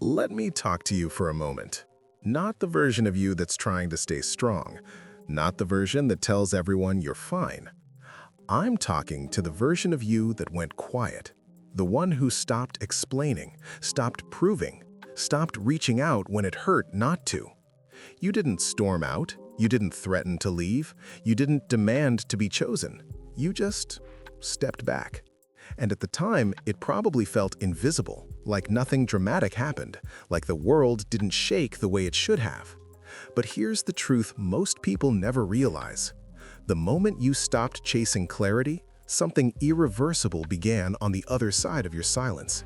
Let me talk to you for a moment. Not the version of you that's trying to stay strong, not the version that tells everyone you're fine. I'm talking to the version of you that went quiet, the one who stopped explaining, stopped proving, stopped reaching out when it hurt not to. You didn't storm out, you didn't threaten to leave, you didn't demand to be chosen. You just stepped back. And at the time, it probably felt invisible, like nothing dramatic happened, like the world didn't shake the way it should have. But here's the truth most people never realize. The moment you stopped chasing clarity, something irreversible began on the other side of your silence.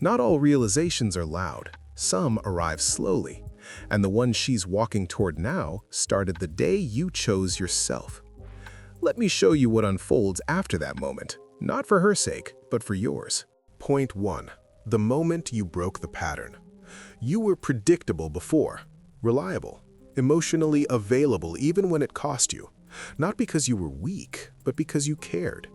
Not all realizations are loud. Some arrive slowly. And the one she's walking toward now started the day you chose yourself. Let me show you what unfolds after that moment. Not for her sake, but for yours. Point 1. The moment you broke the pattern. You were predictable before, reliable, emotionally available even when it cost you. Not because you were weak, but because you cared.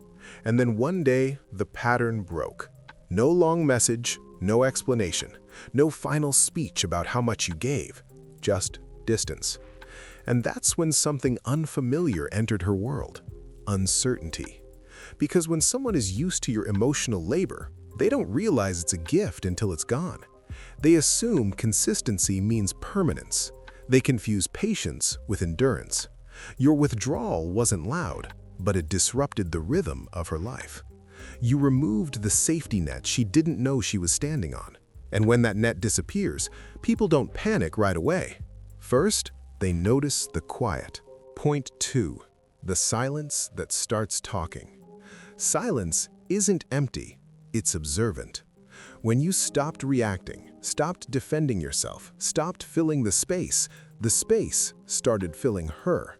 And then one day, the pattern broke. No long message, no explanation, no final speech about how much you gave, just distance. And that's when something unfamiliar entered her world. Uncertainty. Because when someone is used to your emotional labor, they don't realize it's a gift until it's gone. They assume consistency means permanence. They confuse patience with endurance. Your withdrawal wasn't loud, but it disrupted the rhythm of her life. You removed the safety net she didn't know she was standing on. And when that net disappears, people don't panic right away. First, they notice the quiet. Point 2. The silence that starts talking. Silence isn't empty, it's observant. When you stopped reacting, stopped defending yourself, stopped filling the space started filling her.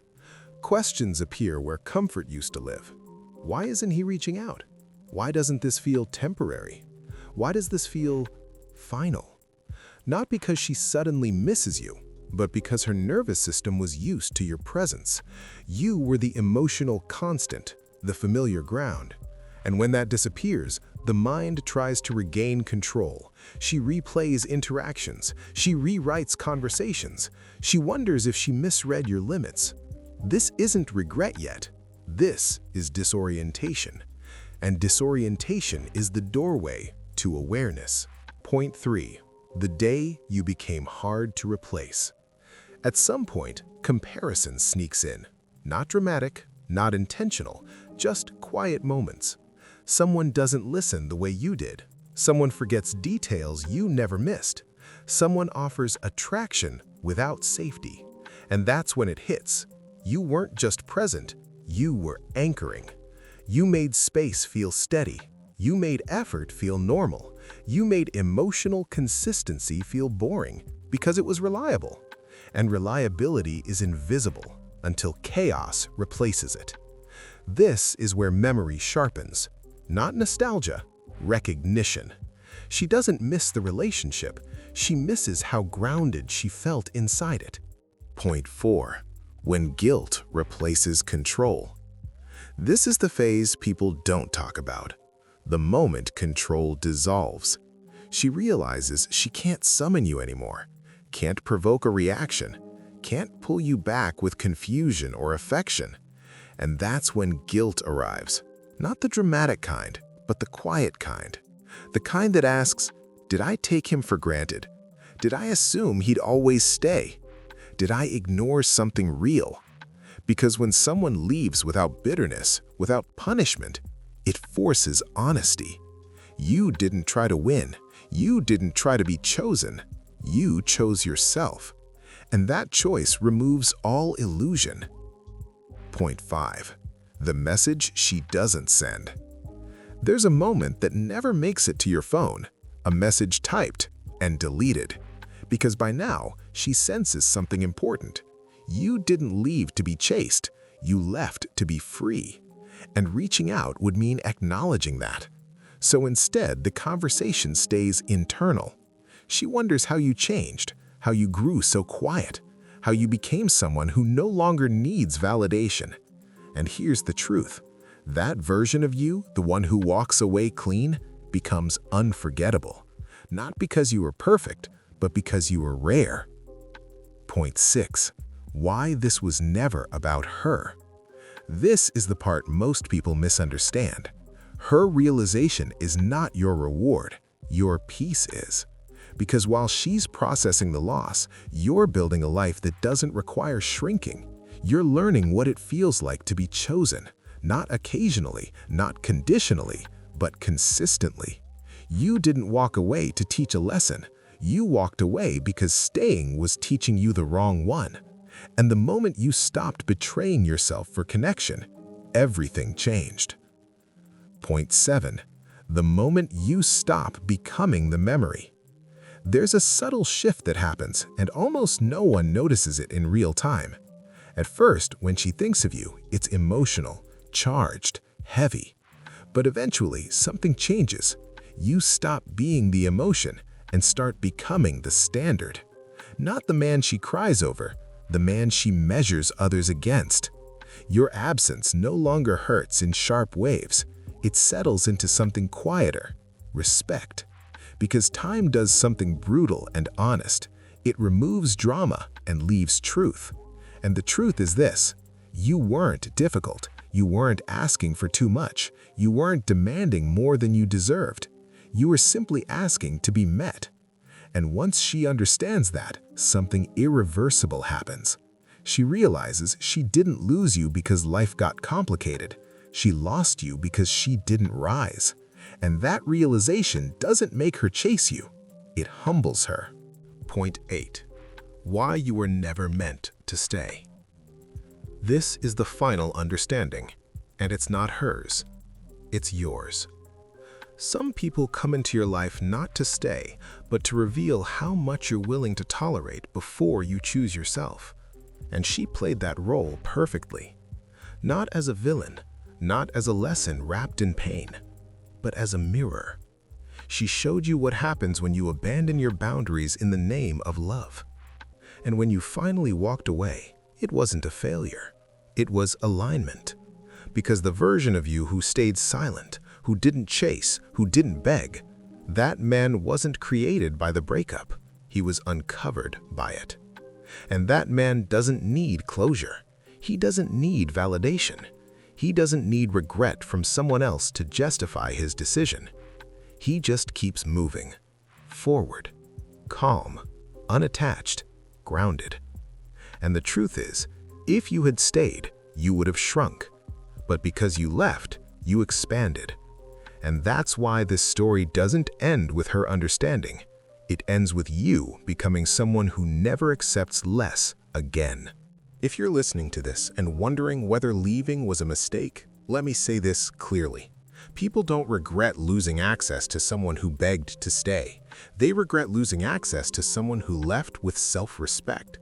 Questions appear where comfort used to live. Why isn't he reaching out? Why doesn't this feel temporary? Why does this feel final? Not because she suddenly misses you, but because her nervous system was used to your presence. You were the emotional constant, the familiar ground. And when that disappears, the mind tries to regain control. She replays interactions. She rewrites conversations. She wonders if she misread your limits. This isn't regret yet. This is disorientation. And disorientation is the doorway to awareness. Point 3. The day you became hard to replace. At some point, comparison sneaks in. Not dramatic, not intentional, just quiet moments. Someone doesn't listen the way you did. Someone forgets details you never missed. Someone offers attraction without safety. And that's when it hits. You weren't just present, you were anchoring. You made space feel steady. You made effort feel normal. You made emotional consistency feel boring because it was reliable. And reliability is invisible until chaos replaces it. This is where memory sharpens. Not nostalgia, recognition. She doesn't miss the relationship. She misses how grounded she felt inside it. Point 4. When guilt replaces control. This is the phase people don't talk about. The moment control dissolves. She realizes she can't summon you anymore, can't provoke a reaction, can't pull you back with confusion or affection. And that's when guilt arrives. Not the dramatic kind, but the quiet kind. The kind that asks, did I take him for granted? Did I assume he'd always stay? Did I ignore something real? Because when someone leaves without bitterness, without punishment, it forces honesty. You didn't try to win. You didn't try to be chosen. You chose yourself. And that choice removes all illusion. Point 5. The message she doesn't send. There's a moment that never makes it to your phone, a message typed and deleted. Because by now, she senses something important. You didn't leave to be chased, you left to be free. And reaching out would mean acknowledging that. So instead, the conversation stays internal. She wonders how you changed, how you grew so quiet, how you became someone who no longer needs validation. And here's the truth. That version of you, the one who walks away clean, becomes unforgettable. not because you were perfect, but because you were rare. Point 6. Why this was never about her. This is the part most people misunderstand. Her realization is not your reward, your peace is. Because while she's processing the loss, you're building a life that doesn't require shrinking. You're learning what it feels like to be chosen, not occasionally, not conditionally, but consistently. You didn't walk away to teach a lesson. You walked away because staying was teaching you the wrong one. And the moment you stopped betraying yourself for connection, everything changed. Point 7. The moment you stop becoming the memory. There's a subtle shift that happens, and almost no one notices it in real time. At first, when she thinks of you, it's emotional, charged, heavy. But eventually, something changes. You stop being the emotion and start becoming the standard. Not the man she cries over, the man she measures others against. Your absence no longer hurts in sharp waves. It settles into something quieter, respect. Because time does something brutal and honest. It removes drama and leaves truth. And the truth is this: you weren't difficult. You weren't asking for too much. You weren't demanding more than you deserved. You were simply asking to be met. And once she understands that, something irreversible happens. She realizes she didn't lose you because life got complicated. She lost you because she didn't rise. And that realization doesn't make her chase you. It humbles her. Point 8. Why you were never meant to stay. This is the final understanding, and it's not hers. It's yours. Some people come into your life not to stay, but to reveal how much you're willing to tolerate before you choose yourself. And she played that role perfectly. Not as a villain, not as a lesson wrapped in pain, but as a mirror. She showed you what happens when you abandon your boundaries in the name of love. And when you finally walked away, it wasn't a failure. It was alignment. Because the version of you who stayed silent, who didn't chase, who didn't beg, that man wasn't created by the breakup. He was uncovered by it. And that man doesn't need closure. He doesn't need validation. He doesn't need regret from someone else to justify his decision. He just keeps moving, forward, calm, unattached, grounded. And the truth is, if you had stayed, you would have shrunk. But because you left, you expanded. And that's why this story doesn't end with her understanding. It ends with you becoming someone who never accepts less again. If you're listening to this and wondering whether leaving was a mistake, let me say this clearly. People don't regret losing access to someone who begged to stay. They regret losing access to someone who left with self-respect.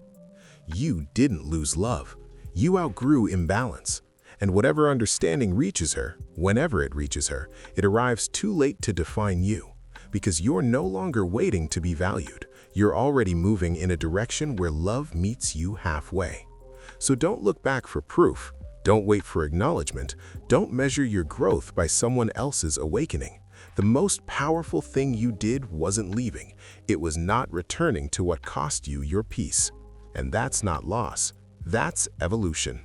You didn't lose love. You outgrew imbalance. And whatever understanding reaches her, whenever it reaches her, it arrives too late to define you. Because you're no longer waiting to be valued. You're already moving in a direction where love meets you halfway. So don't look back for proof. Don't wait for acknowledgement. Don't measure your growth by someone else's awakening. The most powerful thing you did wasn't leaving. It was not returning to what cost you your peace. And that's not loss. That's evolution.